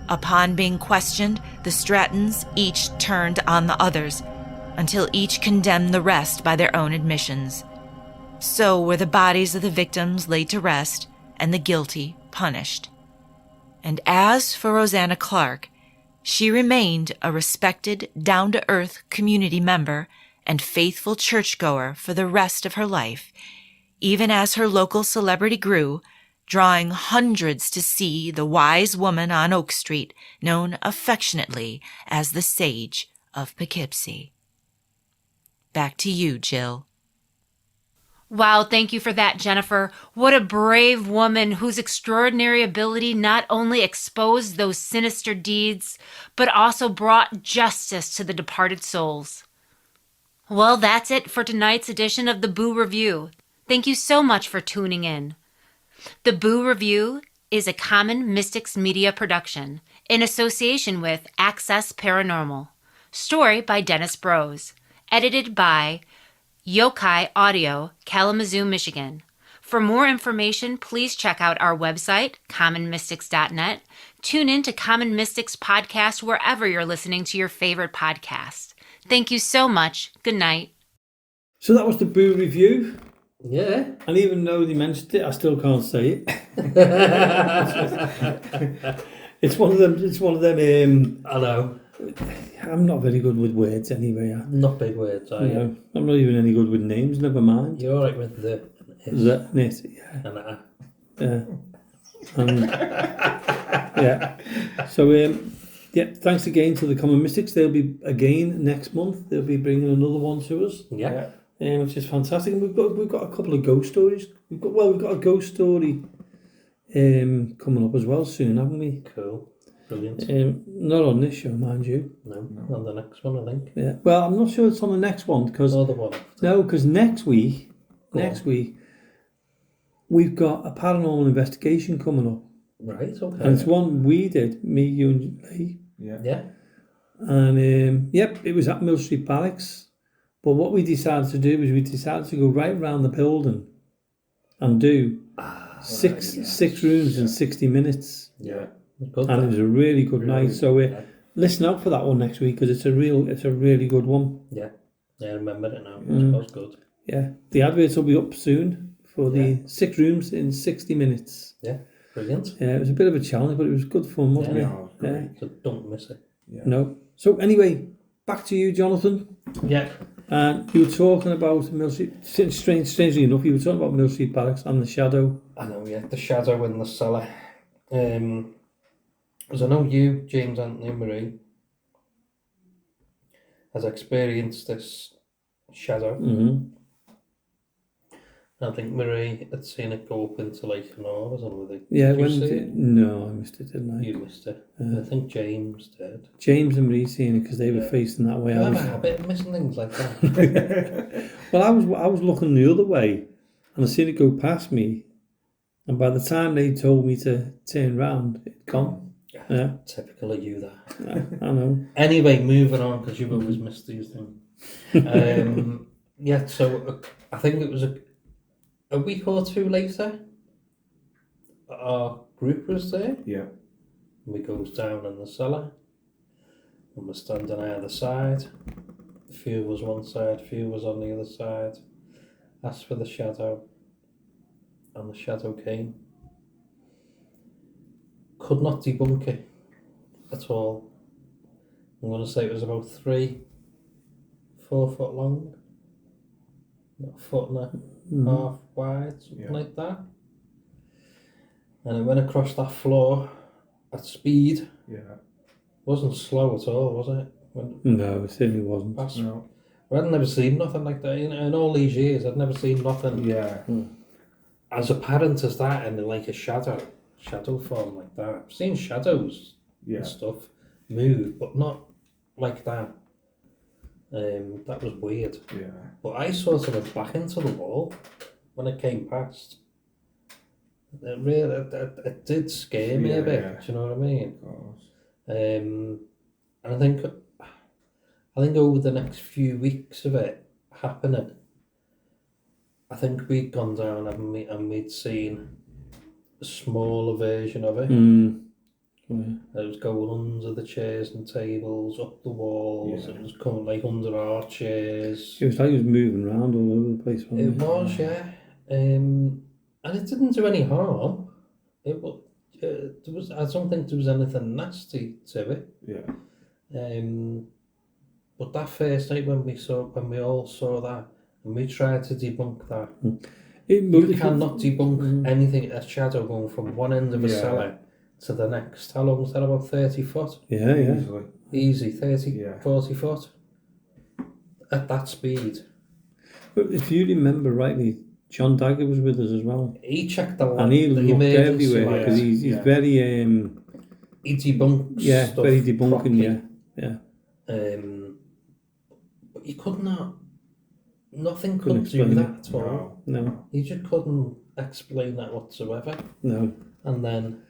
Upon being questioned, the Strattons each turned on the others, until each condemned the rest by their own admissions. So were the bodies of the victims laid to rest, and the guilty punished. And as for Rosanna Clark, she remained a respected, down-to-earth community member and faithful churchgoer for the rest of her life, even as her local celebrity grew, drawing hundreds to see the wise woman on Oak Street, known affectionately as the Sage of Poughkeepsie. Back to you, Jill. Wow, thank you for that, Jennifer. What a brave woman whose extraordinary ability not only exposed those sinister deeds, but also brought justice to the departed souls. Well, that's it for tonight's edition of the Boo Review. Thank you so much for tuning in. The Boo Review is a Common Mystics Media production in association with Access Paranormal. Story by Dennis Brose. Edited by Yokai Audio, Kalamazoo, Michigan. For more information, please check out our website, commonmystics.net. Tune in to Common Mystics Podcast wherever you're listening to your favorite podcast. Thank you so much. Good night. So that was the Boo Review. Yeah. And even though they mentioned it, I still can't say it. It's one of them. I know. I'm not very good with words anyway. Not big words, are you? I'm not even any good with names, never mind. You're alright with the Knit, yeah. and a. Yeah. Yeah. So, yeah, thanks again to the Common Mystics. They'll be again next month. They'll be bringing another one to us. Yeah. Which is fantastic. And we've got a couple of ghost stories. We've got a ghost story coming up as well soon, haven't we? Cool. Brilliant. Not on this show, mind you. No, on the next one, I think. Yeah. Well, I'm not sure it's on the next one because Or the one after. no, because next week we've got a paranormal investigation coming up, Right, okay. and it's one we did, me, you, and Lee. Yeah. And it was at Mill Street Barracks. But what we decided to do was we decided to go right around the building and do six rooms in 60 minutes. Yeah. Good, And it was a really good night. So yeah. listen out for that one next week because it's a really good one. Yeah. Yeah, I remember it now. Mm. It was good. Yeah, the adverts will be up soon for the 6 rooms in 60 minutes. Yeah. Brilliant. Yeah, it was a bit of a challenge, but it was good fun, wasn't it? Yeah. So don't miss it. Yeah. No. So anyway, back to you, Jonathan. Yeah. And you were talking about Mill Street. Strangely enough, you were talking about Mill Street Barracks and the shadow. I know, yeah. The shadow in the cellar. Because I know you, James Anthony Marie, has experienced this shadow. Mm-hmm. I think Marie had seen it go up into Lake Nor or something. Yeah, Did you when see did it? no, I missed it, didn't I? You missed it. I think James did. James and Marie seen it because they were facing that way. I have a habit of missing things like that. Well, I was looking the other way, and I seen it go past me, and by the time they told me to turn round, it'd gone. Yeah, Typical of you, that. I know. Anyway, moving on, because you've always missed these things. Yeah, so I think it was a week or two later, our group was there. Yeah. And we goes down in the cellar, and we're standing either side. A few was one side, a few was on the other side. Asked for the shadow, and the shadow came. Could not debunk it at all. I'm going to say it was about 3-4 foot long, a foot and a half wide, something like that. And it went across that floor at speed. Yeah. Wasn't slow at all, was it? No, it certainly wasn't. No. I'd never seen nothing like that in all these years. I'd never seen nothing Yeah. as apparent as that in like a shadow form like that. I've seen shadows Yeah. and stuff move, but not like that. That was weird. Yeah. But I sort of went back into the wall when it came past. It really, it did scare me a bit. Yeah. Do you know what I mean? Of course. And I think over the next few weeks of it happening, I think we'd gone down and we'd seen a smaller version of it. It was going under the chairs and tables, up the walls. Yeah. It was coming like under our chairs. It was like it was moving around all over the place. It was, yeah. And it didn't do any harm. It was. There was. I don't think there was anything nasty to it. Yeah. But that first night when we all saw that, and we tried to debunk that, you cannot debunk anything. A shadow going from one end of a cellar to the next. How long was that? About 30 foot. Yeah, yeah. Easily. Easy, 30, 40 foot. At that speed. But if you remember rightly, John Dagger was with us as well. He checked the lab, And he the looked emergency everywhere because lights. he's very, He debunks stuff very debunking, properly. yeah. But you could not, nothing Couldn't could do explain that at all. No. You just couldn't explain that whatsoever. No. And then,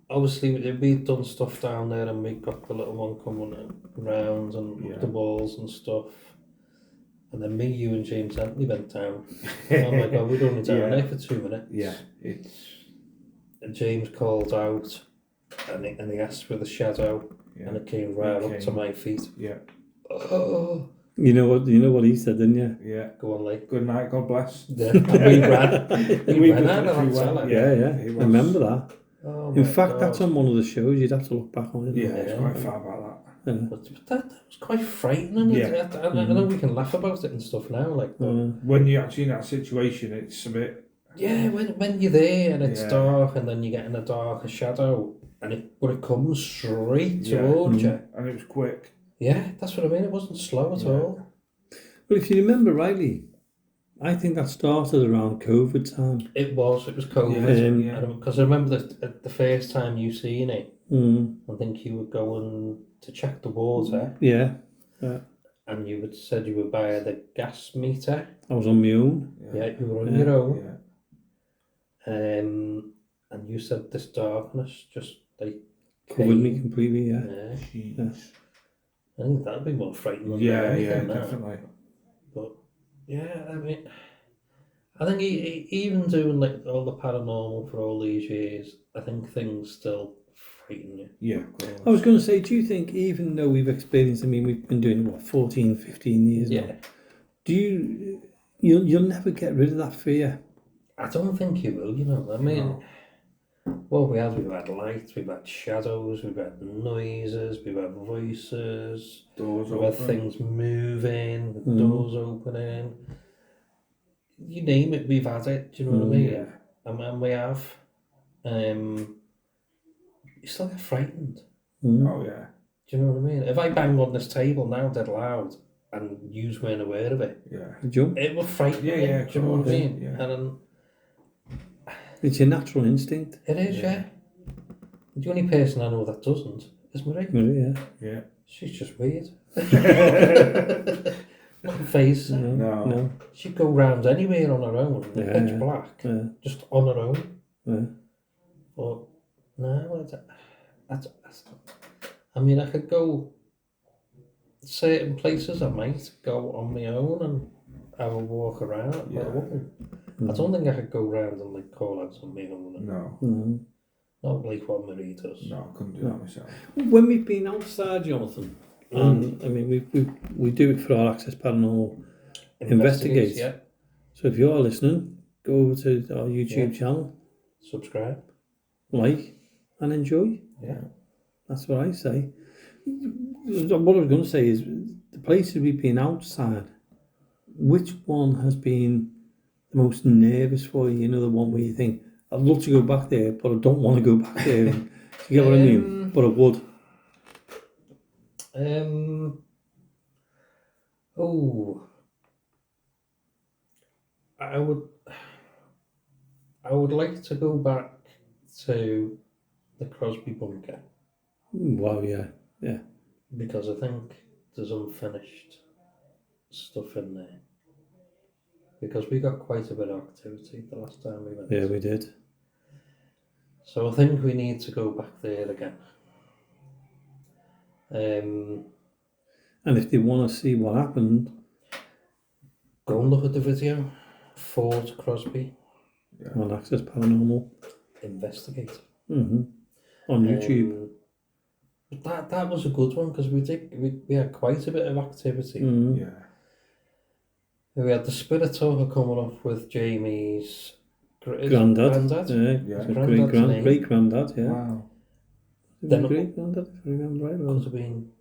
obviously, we'd done stuff down there and we got the little one coming around and the walls and stuff. And then me, you and James Anthony went down. Oh my God, we'd only down there for 2 minutes. Yeah, And James called out and he asked for the shadow and it came right up to my feet. Yeah. Oh. You know what he said, didn't you? Yeah. Go on, like. Good night, God bless. Yeah. We ran out of that cellar. Yeah. I remember that. Oh In fact, God. that's on one of the shows. You'd have to look back on it. Yeah, it's quite far about that. But that was quite frightening. Yeah. I know we can laugh about it and stuff now, like. But when you're actually in that situation, it's a bit. Yeah, when you're there and it's dark, and then you get in a darker shadow, but it comes straight towards you, and it was quick. Yeah, that's what I mean. It wasn't slow at all. Well, if you remember rightly, I think that started around COVID time. It was COVID. Because I remember the first time you seen it. I think you were going to check the water. Yeah. And you said you were by the gas meter. I was on my own. Yeah, you were on your own. And you said this darkness just like covered me completely. Yeah. I think that'd be more frightening. Yeah, definitely. But yeah, I mean, I think even doing like all the paranormal for all these years, I think things still frighten you. Yeah. I was going to say, do you think even though we've experienced, I mean, we've been doing what 14, 15 years now. Do you'll never get rid of that fear? I don't think you will. You know, I mean. Well, we've had lights, we've had shadows, we've had noises, we've had voices, doors we've open. had things moving, doors opening. You name it, we've had it. Do you know what I mean? Yeah. And we have. You still get frightened. Oh yeah. Do you know what I mean? If I bang on this table now dead loud and you weren't aware of it, jump. it will frighten you. Yeah. Do you know what I mean? Yeah. And it's your natural instinct. it is, yeah. The only person I know that doesn't is Marie. Marie, yeah. She's just weird. Not face. No. She'd go round anywhere on her own, pitch black, just on her own. Yeah. But no, I mean, I could go certain places. I might go on my own and have a walk around. But I wouldn't. I don't think I could go round and like call out something. No. Not like what Marie does. No, I couldn't do that myself. When we've been outside, Jonathan, and I mean we do it for our Access Paranormal Investigate. Yeah. So if you're listening, go over to our YouTube channel, subscribe, like, and enjoy. Yeah. That's what I say. What I was going to say is the places we've been outside, which one has been the most nervous for you? You know, the one where you think, I'd love to go back there, but I don't want to go back there. You get what I mean? But I would. I would like to go back to the Crosby bunker. Wow, yeah. Because I think there's unfinished stuff in there. Because we got quite a bit of activity the last time we went. Yeah, we did. So I think we need to go back there again. And if they want to see what happened, go and look at the video. Fort Crosby. On Access Paranormal Investigator. On YouTube. That was a good one because we had quite a bit of activity. Yeah. We had the spirit talker coming up with Jamie's granddad. Yeah. Great granddad, yeah. Wow. Then great granddad, if I remember right. Could have been.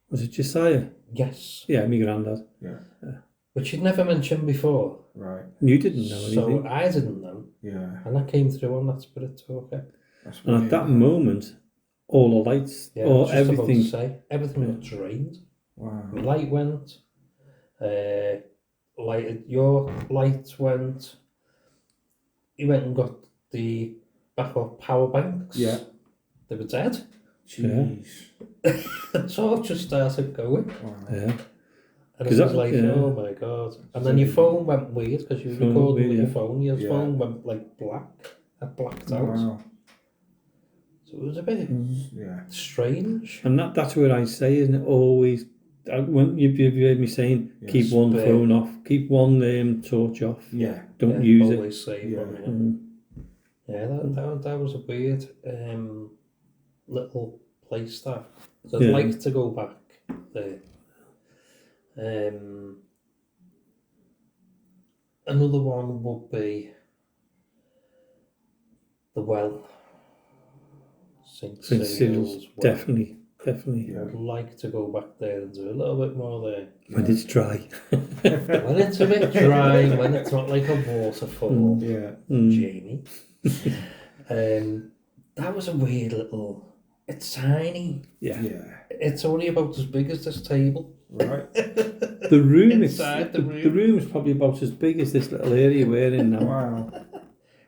Was it Josiah? Yes. Yeah, my granddad. Yeah. Which you'd never mentioned before. Right. You didn't know anything. So I didn't know. Yeah. And that came through on that spirit talker. And at that moment, all the lights, everything everything got drained. Wow. My light went. lighted. Your light went. He went and got the backup power banks. Yeah. They were dead. Jeez. So I just started going. Wow. Yeah. And 'Cause it was that- like, yeah. oh my god. And then your phone went weird because you were Phone recording weird, with your yeah. phone. Your Yeah. phone went like black. It blacked out. Wow. So it was a bit Yeah. strange. And that's where I say, isn't it? Always, when you've heard me saying, Yeah, keep one spare. phone off, keep one torch off. Yeah. Don't use it. Always save Yeah. one, yeah. That was a weird little place that. So I'd Yeah. like to go back there. Another one would be the well. St. St. Cyril's Cyril's, well. definitely. Yeah. I'd like to go back there and do a little bit more there. When it's dry. When it's a bit dry, when it's not like a waterfall, Yeah. Jamie. That was a weird little. It's tiny. Yeah. Yeah. It's only about as big as this table. Right. The room, Inside the room. the room is probably about as big as this little area we're in now. Wow.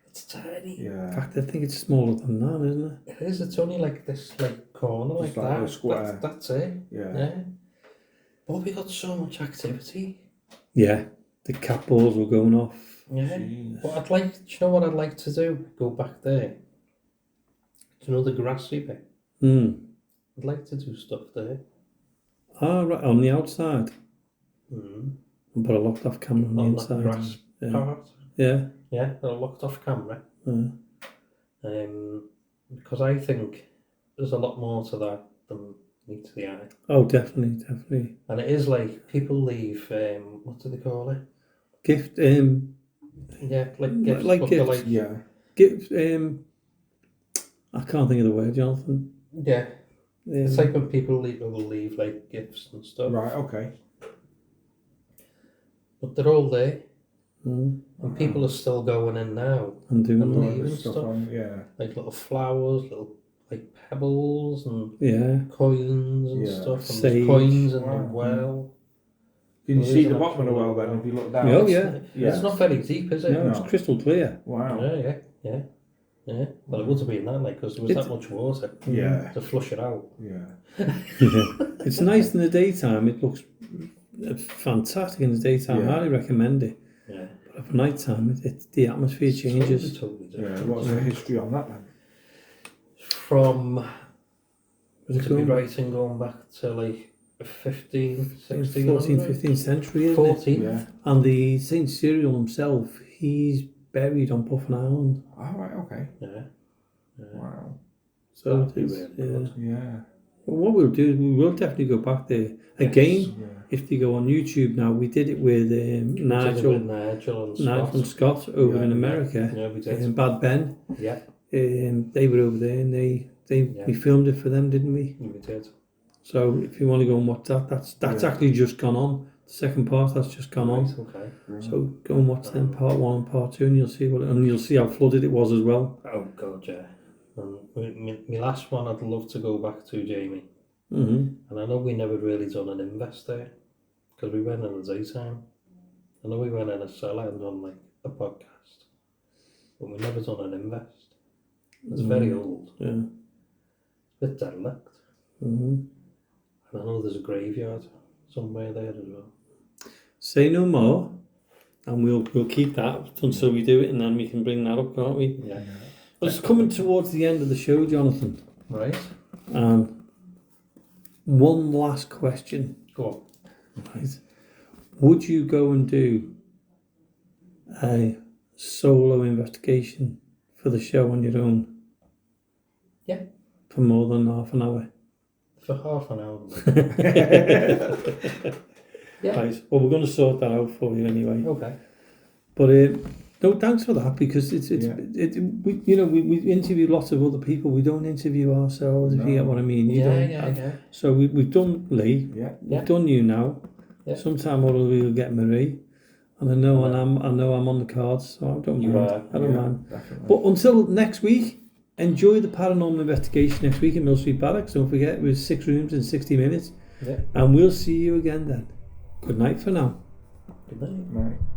It's tiny. In Yeah. fact, I think it's smaller than that, isn't it? It is. It's only like this, like corner, like Just like that. a square. That's it. Yeah. Yeah. But we got so much activity. Yeah. The cat balls were going off. Yeah. Jeez. But I'd like. Do you know what I'd like to do? Go back there. Do you know the grassy bit? I'd like to do stuff there. Ah, right, on the outside. But I locked off camera on the On that inside. grass Yeah. part. Yeah. Yeah, I locked off camera. Yeah. Because I think there's a lot more to that than meets the eye. Oh, definitely, definitely. And it is like people leave, what do they call it? Gift, Yeah, like gifts. Like but they're gifts. like, Yeah. gift, I can't think of the word, Jonathan. yeah. It's Um, like when people will leave like gifts and stuff. Right. Okay. But they're all there. mm, And people are still going in now. I'm doing And that. leaving There's stuff. on. Yeah. Like little flowers, little like pebbles and Yeah. coins and Yeah. stuff. And Sage. there's coins in the Wow. well. Can you There see is the an bottom of the actual well then well. if you look down? Oh, yeah. Yeah. It's not very deep, is it? No, it's No. crystal clear. Wow. Yeah. Well, it would have been that, like, because there was It's- that much water Yeah. to flush it out. Yeah. It's nice in the daytime. It looks fantastic in the daytime. Yeah. I highly recommend it. Yeah. But for night time, the atmosphere changes. Totally Yeah. different. What's the history on that then? From, Was it to be going right in going back to like 15, 16, 14th, 15th century, isn't it? 14. Yeah. And the St. Cyril himself, he's buried on Puffin Island. Oh, right. Okay. Yeah. Wow. So That'd be it's, really yeah. good. Yeah. Well, what we'll do is we will definitely go back there. Again, Yeah. if you go on YouTube now, we did it with Nigel Nigel and from Scott. Scott over Yeah. in America. Yeah, we did. Bad Ben. Yeah, They were over there and Yeah. we filmed it for them, didn't we? we did. So if you want to go and watch that, that's Yeah. actually just gone on. The second part that's just gone on. Right, okay. So go and watch them, part 1 and part 2, and you'll see how flooded it was as well. Oh, God, yeah. And my last one I'd love to go back to, Jamie. Mm-hmm. And I know we never really done an invest there because we went in the daytime. I know we went in a cellar and done like a podcast, but we never done an invest. It's very old, Yeah. a bit derelict, Mm-hmm. and I know there's a graveyard somewhere there as well. Say no more, and we'll keep that until we do it, and then we can bring that up, can't we? Yeah. Well, it's coming towards the end of the show, Jonathan. Right. One last question. Go on. Right. Would you go and do a solo investigation for the show on your own? Yeah. For more than half an hour? For half an hour. Yeah. Right. Well, we're going to sort that out for you anyway. Okay. But no, thanks for that, because we interview lots of other people. We don't interview ourselves, if you get what I mean. Yeah. So we've done Lee. Yeah. We've done you now. Yeah. Sometime or other we'll get Marie. And I know I'm on the cards, so I don't You mind. are. I don't mind. Definitely. But until next week, enjoy the paranormal investigation next week in Mill Street Barracks. Don't forget, it was 6 rooms in 60 minutes. Yeah. And we'll see you again then. Good night for now. Good night. Right.